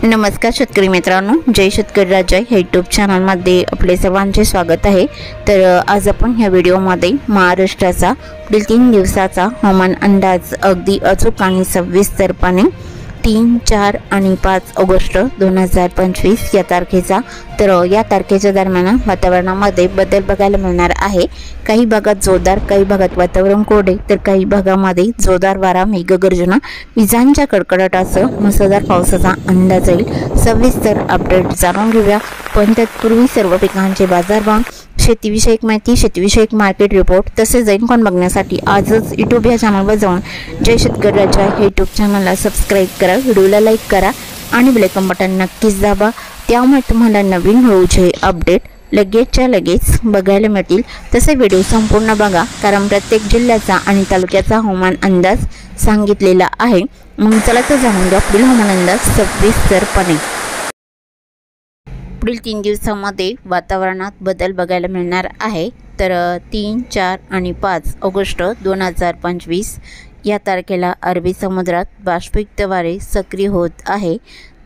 नमस्कार शेतकरी मित्रांनो, जय शेतकरी राजा या यूट्यूब चॅनलमध्ये आपले सर्वांचे स्वागत आहे। तर आज आपण ह्या व्हिडिओमध्ये महाराष्ट्राचा पुढील 3 दिवसाचा हवामान अंदाज अगदी अचूक आणि सविस्तरपणे 3, 4 आणि 5 ऑगस्ट 2025 या तारखेचा तर या तारखेच्या दरम्यान वातावरणामध्ये बदल बघायला मिळणार आहे। काही भागात जोरदार, काही भागात वातावरण कोरडे तर काही भागामध्ये जोरदार वारा, मेघगर्जना, विजांच्या कडकडाटासह मुसळधार पावसाचा अंदाज येईल। सविस्तर अपडेट जाणून घेऊया, पण तत्पूर्वी सर्व पिकांचे बाजारभाव, शेतीविषयक माहिती, शेतीविषयक मार्केट रिपोर्ट तसेच जैन बघण्यासाठी आजच यूट्यूब या चॅनलवर जाऊन जय शेतकरी राजा हे यूट्यूब चॅनलला सबस्क्राईब करा, व्हिडिओला लाईक करा आणि बेल आयकॉन बटन नक्कीच दाबा। त्यामुळे तुम्हाला नवीन व्हिडिओचे अपडेट लगेचच्या लगेच बघायला मिळतील। तसे व्हिडिओ संपूर्ण बघा, कारण प्रत्येक जिल्ह्याचा आणि तालुक्याचा हवामान अंदाज सांगितलेला आहे। मग चला तर जाणून घ्या पुढील हवामान अंदाज सविस्तरपणे। पुढील 3 दिवसांमध्ये वातावरणात बदल बघायला मिळणार आहे। तर 3, 4 आणि 5 ऑगस्ट 2025 या तारखेला अरबी समुद्रात बाष्पयुक्त वारे सक्रिय होत आहे।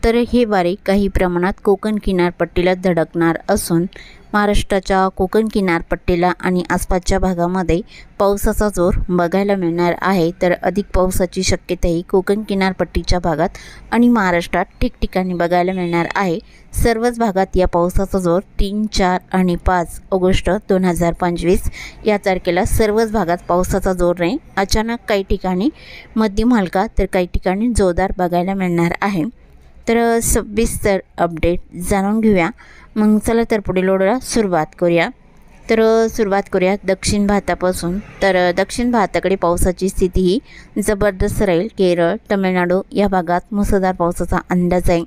तर हे वारे काही प्रमाणात कोकण किनारपट्टीला धडकणार असून महाराष्ट्राच्या कोकण किनारपट्टीला आणि आसपासच्या भागामध्ये पावसाचा जोर बघायला मिळणार आहे। तर अधिक पावसाची शक्यताही कोकण किनारपट्टीच्या भागात आणि महाराष्ट्रात ठिकठिकाणी बघायला मिळणार आहे। सर्वच भागात या पावसाचा जोर 3, 4 आणि 5 ऑगस्ट 2025 या तारखेला सर्वच भागात पावसाचा जोर नाही, अचानक काही ठिकाणी मध्यम हलका तर काही ठिकाणी जोरदार बघायला मिळणार आहे। तर सविस्तर अपडेट जाणून घेऊया। मग चला तर पुढील ओढला सुरुवात करूया। तर सुरुवात करूया दक्षिण भारतापासून। तर दक्षिण भारताकडे पावसाची स्थिती ही जबरदस्त राहील। केरळ, तमिळनाडू या भागात मुसळधार पावसाचा अंदाज आहे।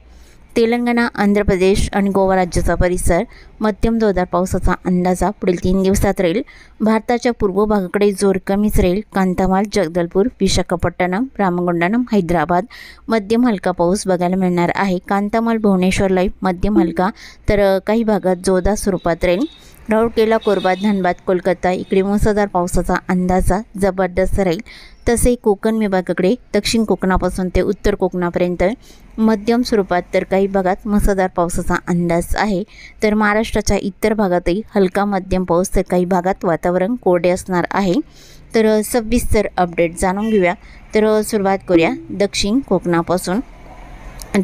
तेलंगणा, आंध्र प्रदेश आणि गोवा राज्याचा परिसर मध्यम जोरदार पावसाचा अंदाजा पुढील 3 दिवसात राहील। भारताच्या पूर्व भागाकडे जोर कमीच राहील। कांधामाल, जगदलपूर, विशाखापट्टणम, रामगुंडम, हैदराबाद मध्यम हलका पाऊस बघायला मिळणार आहे। कांधामाल, भुवनेश्वरला मध्यम हलका तर काही भागात जोरदार स्वरूपात राहील। राऊरकेला, कोरबा, धनबाद, कोलकाता इकडे मुसळधार पावसाचा अंदाजा जबरदस्त राहील। तसे कोकण विभागाकडे दक्षिण कोकणापासून ते उत्तर कोकणापर्यंत मध्यम स्वरूपात तर काही भागात मुसळधार पावसाचा अंदाज आहे। तर महाराष्ट्राच्या इतर भागातही हलका मध्यम पाऊस तर काही भागात वातावरण कोरडे असणार आहे। तर सविस्तर अपडेट जाणून घेऊया। तर सुरुवात करूया दक्षिण कोकणापासून।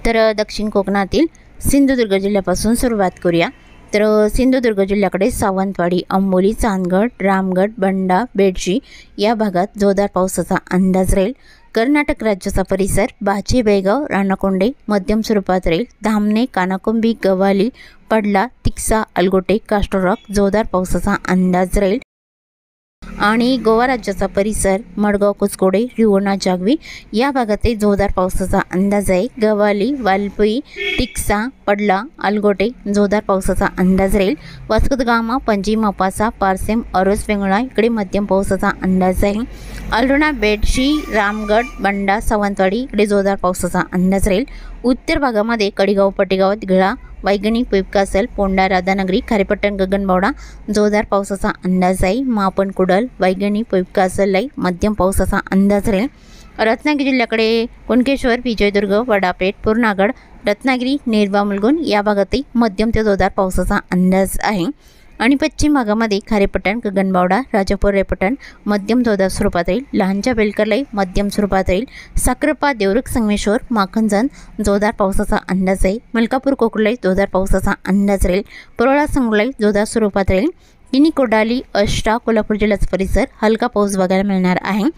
तर दक्षिण कोकणातील सिंधुदुर्ग जिल्ह्यापासून सुरुवात करूया। तर सिंधुदुर्ग जिल्ह्याकडे सावंतवाडी, अंबोली, चांदगड, रामगड, बंडा, बेडशी या भागात जोरदार पावसाचा अंदाज राहील। कर्नाटक राज्याचा परिसर बाची, बेळगाव, राणाकोंडे मध्यम स्वरूपात राहील। धामणे, कानाकुंबी, गव्हाली, पडला, तिक्सा, अलगोटे, कास्टरॉक जोरदार पावसाचा अंदाज राहील। आणि गोवा राज्याचा परिसर मडगाव, कुचकोडे, रिवोना, जागवी या भागातही जोरदार पावसाचा अंदाज आहे। गव्हाली, वालपई, तिक्सा, पडला, अलगोटे जोरदार पावसाचा अंदाज राहील। वास्को द गामा, पणजी, मोपासा, पारसेम, अरोस, वेंगुर्ला इकडे मध्यम पावसाचा अंदाज आहे। अल्रोना, बेडशी, रामगड, बंडा, सावंतवाडी इकडे जोरदार पावसाचा अंदाज राहील। उत्तर भागामध्ये कडेगाव, पटेगाव, दिघळा, वैगणी, पेपकासल, पोंडा, राधानगरी, खारेपट्टण, गगनबावडा जोरदार पावसाचा अंदाज आहे। मापन, कुडल, वैगणी, पेपकासललाई मध्यम पावसाचा अंदाज राहील। रत्नागिरी जिल्ह्याकडे कुणकेश्वर, विजयदुर्ग, वडापेठ, पूर्णागड, रत्नागिरी, नेरवा, मुलगुण या भागातही मध्यम ते जोरदार पावसाचा अंदाज आहे। आणि पश्चिम भागामध्ये खारेपट्टण, गगनबावडा, राजापूर, रेपटण मध्यम जोरदार स्वरूपात राहील। लहानच्या बेलकरलाई मध्यम स्वरूपात राहील। साखरपा, देवरुख, संगमेश्वर, माखनजन जोरदार पावसाचा अंदाज आहे। मलकापूर, कोकळलाई जोरदार पावसाचा अंदाज राहील। परोळा, संगलाई जोरदार स्वरूपात राहील। किनी, कोडाली, अष्टा, कोल्हापूर जिल्ह्याचा परिसर हलका पाऊस बघायला मिळणार आहे।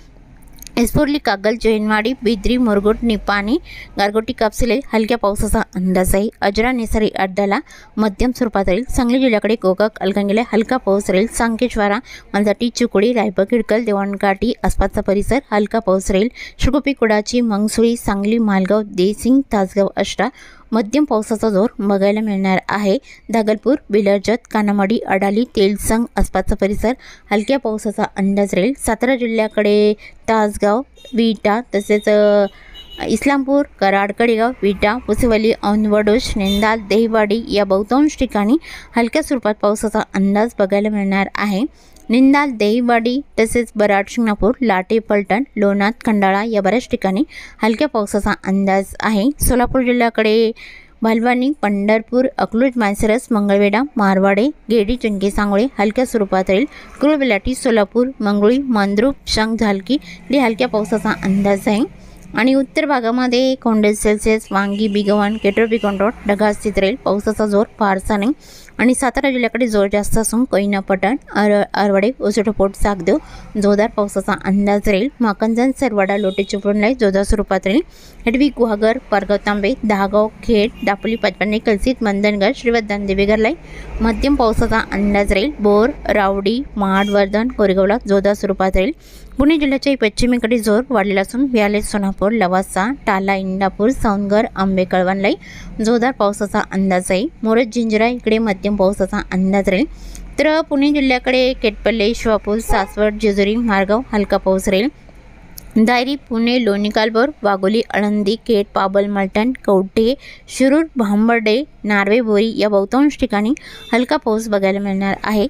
एसपोर्ली, कागल, जैनवाडी, बिद्री, मुरगुड, निपाणी, गारगोटी, कापसिले हलक्या पावसाचा अंदाज आहे। अजरा, नेसारी, अड्डाला मध्यम स्वरूपात राहील। सांगली जिल्ह्याकडे गोकाक, अलगंगेला हलका पाऊस राहील। सांकेश्वरा, मालदाटी, चिकोडी, रायबा, खिडकल, देवणकाठी आसपासचा परिसर हलका पाऊस राहील। शिकोपी, कुडाची, मंगसुळी, सांगली, मालगाव, देसिंग, तासगाव, अष्टा मध्यम पावसाचा जोर बघायला मिळणार आहे। दागलपूर, बिलरजत, कानामाडी, अडाली, तेलसंग आसपासचा परिसर हलक्या पावसाचा अंदाज राहील। सातारा जिल्ह्याकडे तासगाव, विटा तसेच इस्लामपूर, कराड, कडेगाव, विटा, पुसेवाली, औंधवडोश, नेंदाल, देहवाडी या बहुतांश ठिकाणी हलक्या स्वरूपात पावसाचा अंदाज बघायला मिळणार आहे। निंदाल, देईवाडी तसेच बराड, शिंगणापूर, लाटे, फलटण, लोणार, खंडाळा या बऱ्याच ठिकाणी हलक्या पावसाचा अंदाज आहे। सोलापूर जिल्ह्याकडे भालवानी, पंढरपूर, अकलूज, माळशिरस, मंगळवेढा, मारवाडे, गेडी, चिंके, सांगोळे हलक्या स्वरूपात राहील। कुरुबेलाटी, सोलापूर, मंगळी, मंद्रुप, शंख, झालकी हलक्या पावसाचा अंदाज आहे। आणि उत्तर भागामध्ये कोंडेज, सेल्सियस, वांगी, बिगवण, केटर, बिकंटोट ढगाळ स्थित राहील। पावसाचा जोर फारसा नाही। आणि सातारा जिल्ह्याकडे जोर जास्त असून कोयना, पटण, आरवडे, ओसोटपोट, सागदेव जोरदार पावसाचा अंदाज राहील। माकंजन, सरवाडा, लोटे, चिपळूणला जोरदार स्वरूपात राहील। हेडवी, गुहागर, पारगाव, तांबे, दहागाव, खेड, दापोली, पाचपन्ने, कलसीत, मंदनगड, श्रीवर्धन, देवेगरला मध्यम पावसाचा अंदाज राहील। बोर, रावडी, महाड, वर्धन, कोरेगावला जोरदार स्वरूपात राहील। पुणे जिल्ह्याच्या पश्चिमेकडे जोर वाढलेला असून व्याले, सोनापूर, लवासा, टाला, इंदापूर, सौंदगर, आंबे, कळवणला जोरदार पावसाचा अंदाज आहे। मोरज, जिंजरा इकडे मध्यम पावसाचा अंदाज राहील। तर पुणे जिल्ह्याकडे केटपल्ले, शिवापूर, सासवड, जेजुरी, मारगाव हलका पाऊस राहील। दायरी, पुणे, लोणी, कालभोर, वाघोली, आळंदी, केट, पाबल, मलटण, कवठे, शिरूर, भांबर्डे, नार्वे, बोरी या बहुतांश ठिकाणी हलका पाऊस बघायला मिळणार आहे।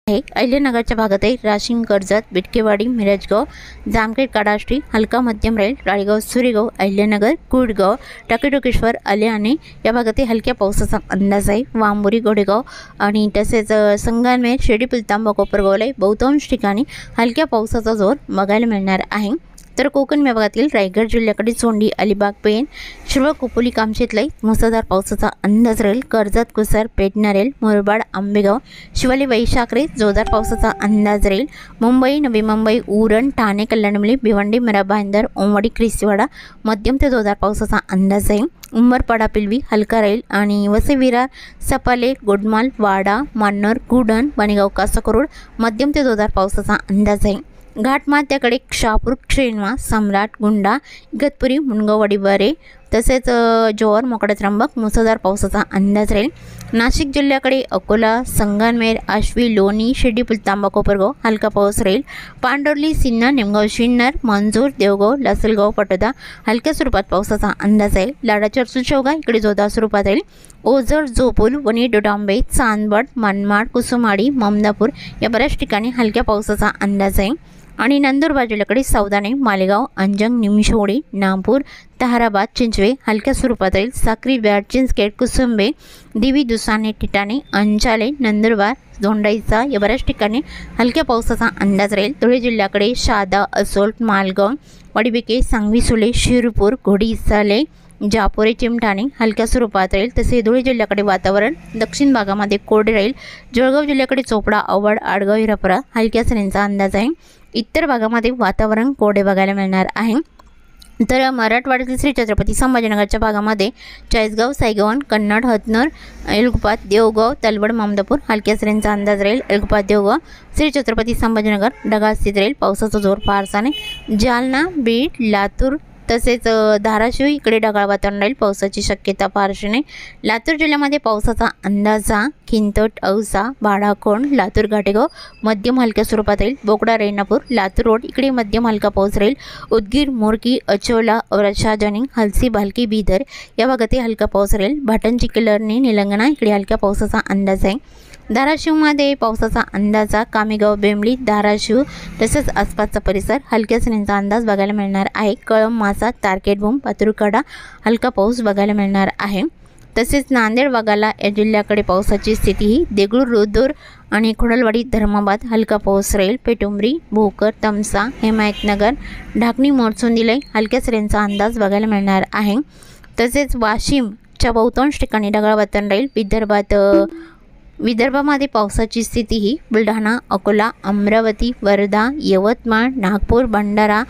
अहिल्यानगरच्या भागातही राशीन, कर्जत, बिटकेवाडी, मिरजगाव, जामखेड, काडाष्टी हलका मध्यम राहील। राळेगाव, सुरेगाव, अहिल्यानगर, कुडगाव, टाकेटोकेश्वर, आल्याने या भागातही हलक्या पावसाचा अंदाज आहे। वांबोरी, गोडेगाव आणि तसेच संगमनेर, शिर्डी, पिलतांबा, कोपरगावला बहुतांश ठिकाणी हलक्या पावसाचा जोर बघायला मिळणार आहे। तर कोकण विभागातील रायगड जिल्ह्याकडे सोंडी, अलिबाग, पेन, शिरवळ, खोपोली, कामशेतलाई मुसळधार पावसाचा अंदाज राहील। कर्जत, कुसर, पेडणेरेल, मुरबाड, आंबेगाव, शिवाली, वैशाखरे जोरदार पावसाचा अंदाज राहील। मुंबई, नवी मुंबई, उरण, ठाणे, कल्याणमुली, भिवंडी, मिरा, भाईंदर, ओमवाडी, क्रिस्तीवाडा मध्यम ते जोरदार पावसाचा अंदाज आहे। उंबरपाडा, पिलवी हलका राहील। आणि वसई, विरार, सपाले, गोडमाल, वाडा, मान्नर, कुडण, बनेगाव, कासाकरोड मध्यम ते जोरदार पावसाचा अंदाज आहे। घाटमाथ्याकडे शहापूर, श्रीनिवास, सम्राट, गुंडा, इगतपुरी, मुनगाववाडी, बरे तसेच जोर, मोकडा, त्र्यंबक मुसळधार पावसाचा अंदाज राहील। नाशिक जिल्ह्याकडे अकोला, संगमनेर, आश्वी, लोणी, शिर्डी, पिलतांबा, कोपरगाव हलका पाऊस राहील। पांडुर्ली, सिन्नर, निमगाव, शिन्नर, मंजूर, देवगाव, लासलगाव, पटोदा हलक्या स्वरूपात पावसाचा अंदाज आहे। लाडाच्या शेवगा इकडे जोरदार स्वरूपात राहील। ओझर, जोपूल, वणी, डोडांबे, चांदवड, मनमाड, कुसुमाडी, ममदापूर या बऱ्याच ठिकाणी हलक्या पावसाचा अंदाज आहे। आणि नंदुरबार जिल्ह्याकडे सौदाने, मालेगाव, अंजंग, निमशोडी, नागपूर, ताहराबाद, चिंचवे हलक्या स्वरूपात राहील। साक्री, व्याड, चिंचखेड, कुसुंबे, दिवी, दुसाने, टिटाणे, अंचाले, नंदुरबार, दोंडाईचा या बऱ्याच ठिकाणी हलक्या पावसाचा अंदाज राहील। धुळे जिल्ह्याकडे शादा, असोल, मालगाव, वाडीबिके, सांगवी, सुले, शिरपूर, घोडी, साले, जापोरे, चिमठाणे हलक्या स्वरूपात राहील। तसे धुळे जिल्ह्याकडे वातावरण दक्षिण भागामध्ये कोरडे राहील। जळगाव जिल्ह्याकडे चोपडा, आवड, आडगाव, हिरापुरा हलक्या सरींचा अंदाज आहे। इतर भागामध्ये वातावरण कोरडे बघायला मिळणार आहे। तर मराठवाड्यातील श्री छत्रपती संभाजीनगरच्या भागामध्ये चाळीसगाव, सायगव्हाण, कन्नड, हतनूर, एलगुपात, देवगाव, तलवड, ममदापूर हलक्या सरींचा अंदाज राहील। एलगुपात, देवगाव, श्री छत्रपती संभाजीनगर ढगाळ स्थित राहील। पावसाचा जोर फारसा नाही। जालना, बीड, लातूर तसेच धाराशिव इकडे ढगाळ वातावरण राहील। पावसाची शक्यता फारशी नाही। लातूर जिल्ह्यामध्ये पावसाचा अंदाजा खिंतोट, औसा, भाडाकोण, लातूर, घाटेगाव मध्यम हलक्या स्वरूपात राहील। बोकडा, रेणापूर, लातूर रोड इकडे मध्यम हलका पाऊस राहील। उदगीर, मोरकी, अचोला, औरछा, जनिंग, हलसी, भालकी, बिदर या भागातही हलका पाऊस राहील। भाटण, चिखलदरी, निलंगणा इकडे हलक्या पावसाचा अंदाज आहे। धाराशिवमध्ये पावसाचा अंदाजा कामेगाव, बेंबळी, धाराशिव तसेच आसपासचा परिसर हलक्या सरींचा अंदाज बघायला मिळणार आहे। कळंब, मासा, तारकेटबूम, पातुरकडा हलका पाऊस बघायला मिळणार आहे। तसेच नांदेड, वाघाला या जिल्ह्याकडे पावसाची स्थिती ही देगलूर, रुद्र आणि खुडलवाडी, धर्माबाद हलका पाऊस राहील। पेटुंबरी, भोकर, तमसा, हिमायतनगर, ढाकणी, मोरचुंदीला हलक्या सरींचा अंदाज बघायला मिळणार आहे। तसेच वाशिमच्या बहुतांश ठिकाणी ढगाळ वातावरण राहील। विदर्भामध्ये पावसाची स्थिती ही बुलढाणा, अकोला, अमरावती, वर्धा, यवतमाळ, नागपूर, भंडारा,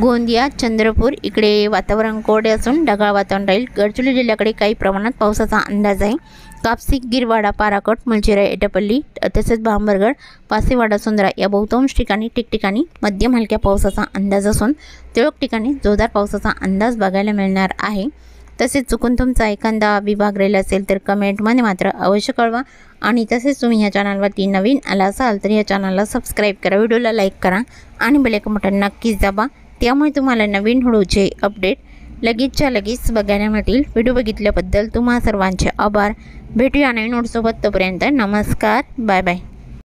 गोंदिया, चंद्रपूर इकडे वातावरण कोरडे असून ढगाळ वातावरण राहील। गडचिरोली जिल्ह्याकडे काही प्रमाणात पावसाचा अंदाज आहे। कापसी, गिरवाडा, पाराकट, मुलचिरा, एटापल्ली तसेच भांबरगड, पासेवाडा, सुंदरा या बहुतांश ठिकाणी ठिकठिकाणी मध्यम हलक्या पावसाचा अंदाज असून तुरळक ठिकाणी जोरदार पावसाचा अंदाज बघायला मिळणार आहे। तसेच चुकून तुमचा एखादा विभाग राहिला असेल तर कमेंटमध्ये मात्र अवश्य कळवा। आणि तसेच तुम्ही या चॅनलवरती नवीन आला असाल तर या चॅनलला सबस्क्राईब करा, व्हिडिओला लाईक करा आणि बेल आयकॉन बटन नक्कीच दाबा। त्यामुळे तुम्हाला नवीन व्हिडिओचे अपडेट लगेचच्या लगेच बघायला मिळतील। व्हिडिओ बघितल्याबद्दल तुम्हा सर्वांचे आभार। भेटूया नवीन व्हिडिओसोबत, तोपर्यंत नमस्कार, बाय बाय।